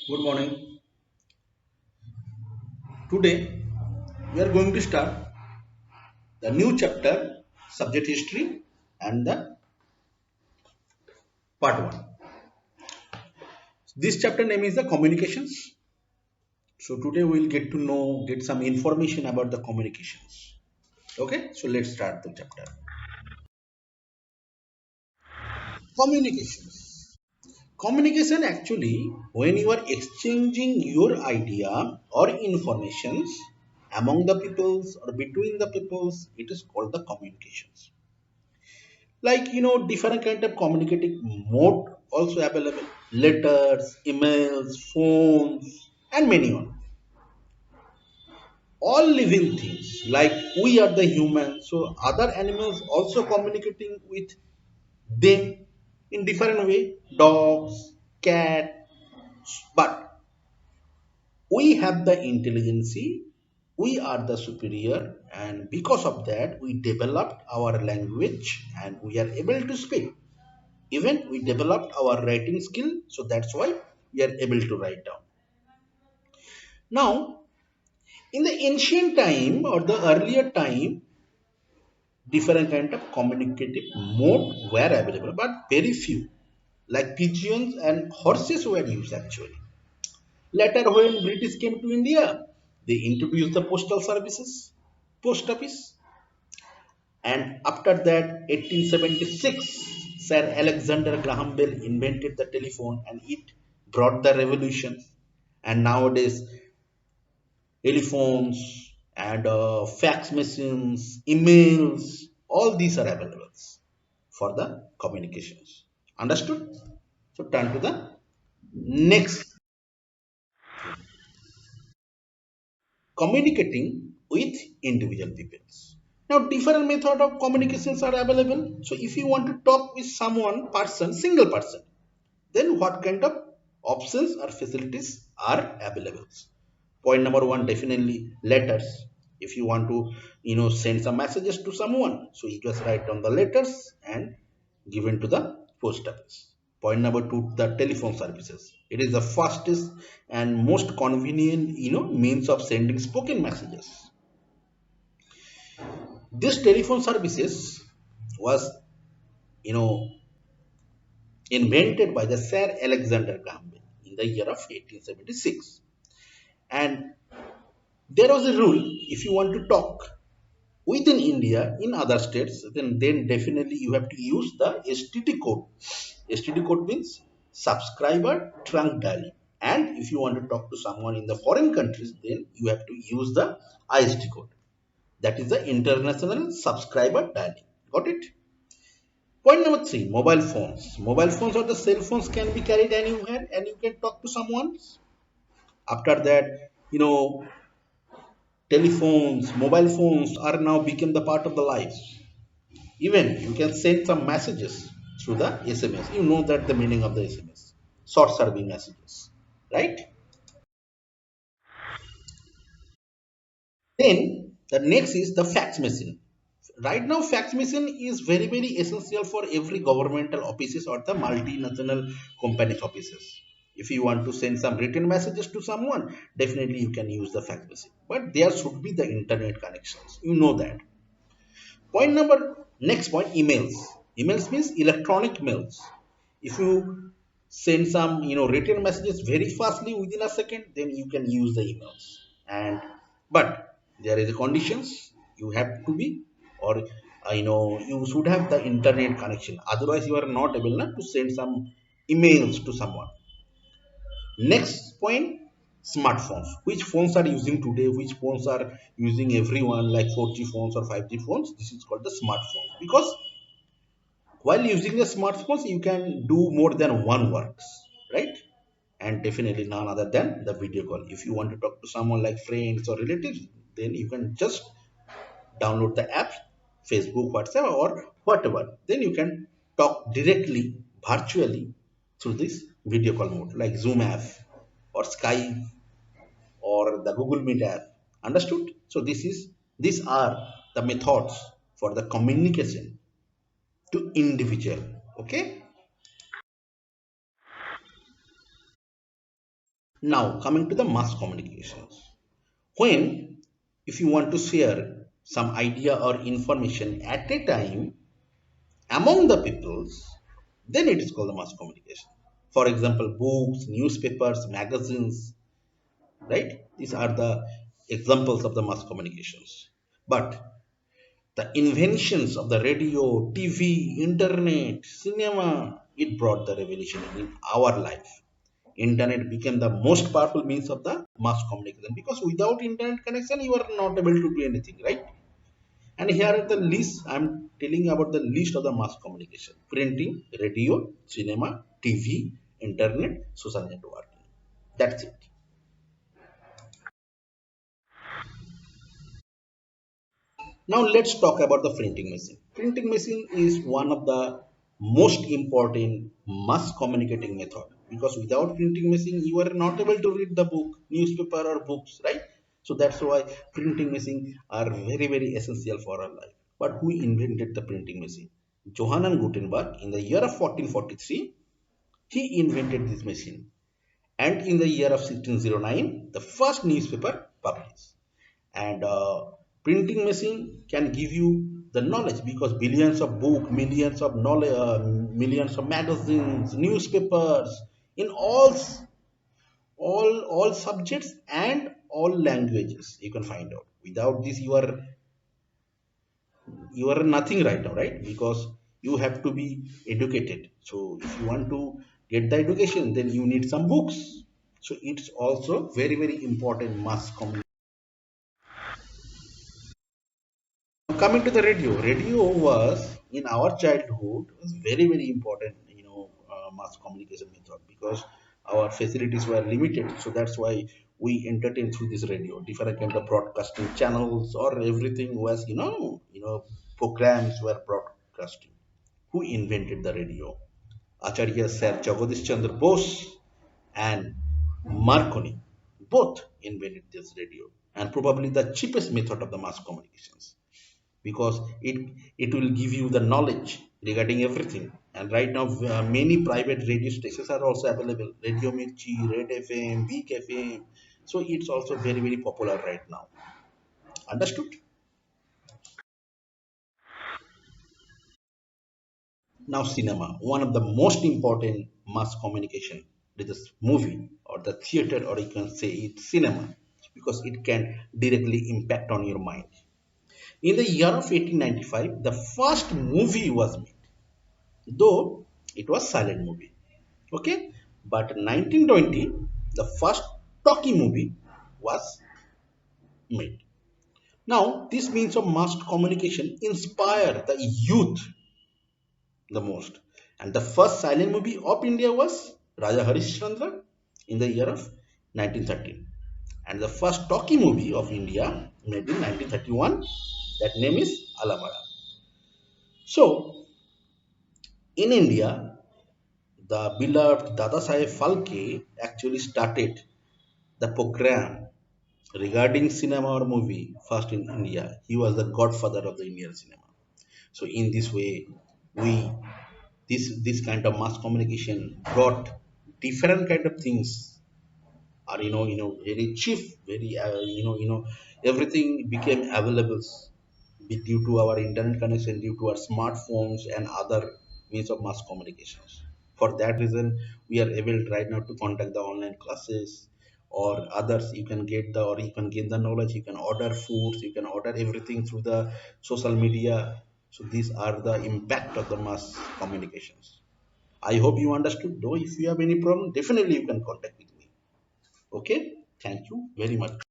Good morning. Today we are going to start the new chapter, subject history, and the part one. This chapter name is the communications. So today we will get some information about the communications. Okay, so let's start the chapter. Communications. Communication actually when you are exchanging your idea or informations among the peoples or between the peoples, it is called the communications. Like different kind of communicating mode also available, letters, emails, phones, and many on. All living things like we are the humans, so other animals also communicating with them in different way, dogs, cat, but we have the intelligence, we are the superior, and because of that we developed our language and we are able to speak. Even we developed our writing skill, so that's why we are able to write down. Now, in the ancient time or the earlier time, different kind of communicative mode were available, but very few. Like pigeons and horses were used actually. Later, when British came to India, they introduced the postal services, post office, and after that, 1876, Sir Alexander Graham Bell invented the telephone and it brought the revolution. And nowadays, telephones and fax machines, emails, all these are available for the communications. Understood? So turn to the next, communicating with individual peoples. Now, different method of communications are available. So, if you want to talk with someone, person, single person, then what kind of options or facilities are available? Point number one, definitely letters. If you want to, send some messages to someone, so you just write down the letters and given to the post office. Point number two, the telephone services. It is the fastest and most convenient, means of sending spoken messages. This telephone services was, you know, invented by the Sir Alexander Graham Bell in the year of 1876. And there was a rule: if you want to talk within India in other states, then definitely you have to use the STD code. STD code means subscriber trunk dialing. And if you want to talk to someone in the foreign countries, then you have to use the ISD code. That is the international subscriber dialing. Got it? Point number three, mobile phones. Mobile phones or the cell phones can be carried anywhere and you can talk to someone. After that, telephones, mobile phones are now become the part of the life. Even you can send some messages through the SMS. You know that the meaning of the SMS, short serving messages, right? Then the next is the fax machine. Right now, fax machine is very very essential for every governmental offices or the multinational companies offices. If you want to send some written messages to someone, definitely you can use the fax machine. But there should be the internet connections. You know that. Point number next point, emails. Emails means electronic mails. If you send some written messages very fastly within a second, then you can use the emails. And but there is a conditions, you have to be, or you should have the internet connection. Otherwise, you are not able to send some emails to someone. Next point, smartphones. Which phones are using today? Which phones are using everyone, like 4G phones or 5G phones? This is called the smartphone. Because while using the smartphones, you can do more than one works, right? And definitely none other than the video call. If you want to talk to someone like friends or relatives, then you can just download the app, Facebook, WhatsApp, or whatever. Then you can talk directly, virtually through this video call mode, like Zoom app or Skype or the Google Meet app. Understood? So these are the methods for the communication to individual. Okay. Now coming to the mass communications. When if you want to share some idea or information at a time among the peoples, then it is called the mass communication. For example, books, newspapers, magazines, right? These are the examples of the mass communications. But the inventions of the radio, TV, internet, cinema, it brought the revolution in our life. Internet became the most powerful means of the mass communication because without internet connection, you are not able to do anything, right? And here are the list. I'm telling about the list of the mass communication: printing, radio, cinema, TV, internet, social networking. That's it. Now let's talk about the printing machine. Printing machine is one of the most important mass communicating method because without printing machine you are not able to read the book, newspaper or books, right? So that's why printing machine are very essential for our life. But who invented the printing machine? Johann Gutenberg in the year of 1443 he invented this machine, and in the year of 1609 the first newspaper published. And printing machine can give you the knowledge because billions of book, millions of knowledge, millions of magazines, newspapers in all subjects and all languages you can find out. Without this you are nothing right now, right? Because you have to be educated. So if you want to get the education, then you need some books. So it's also very important mass communication. Coming to the radio was in our childhood was very important, mass communication method because our facilities were limited. So that's why we entertain through this radio, different kind of broadcasting channels or everything was, programs were broadcasting. Who invented the radio? Acharya Sir Jagadish Chandra Bose and Marconi both invented this radio, and probably the cheapest method of the mass communications because it will give you the knowledge regarding everything. And right now many private radio stations are also available: Radio Mirchi, Red FM, Week FM. So it's also very popular right now. Understood? Now cinema, one of the most important mass communication, with this movie or the theater, or you can say it's cinema, because it can directly impact on your mind. In the year of 1895 the first movie was made, though it was silent movie. Okay, but 1920 the first talkie movie was made. Now this means of mass communication inspire the youth the most, and the first silent movie of India was Raja Harishchandra in the year of 1913, and the first talkie movie of India made in 1931, that name is Alamara. So in India, the beloved Dada Saheb Phalke actually started the program regarding cinema or movie first in India. He was the godfather of the Indian cinema. So in this way, we this kind of mass communication brought different kind of things are, very cheap, very everything became available due to our internet connection, due to our smartphones and other means of mass communications. For that reason we are able right now to conduct the online classes or others. You can get the or you can gain the knowledge, you can order foods, you can order everything through the social media. So these are the impact of the mass communications. I hope you understood. Though if you have any problem, definitely you can contact with me. Okay, thank you very much.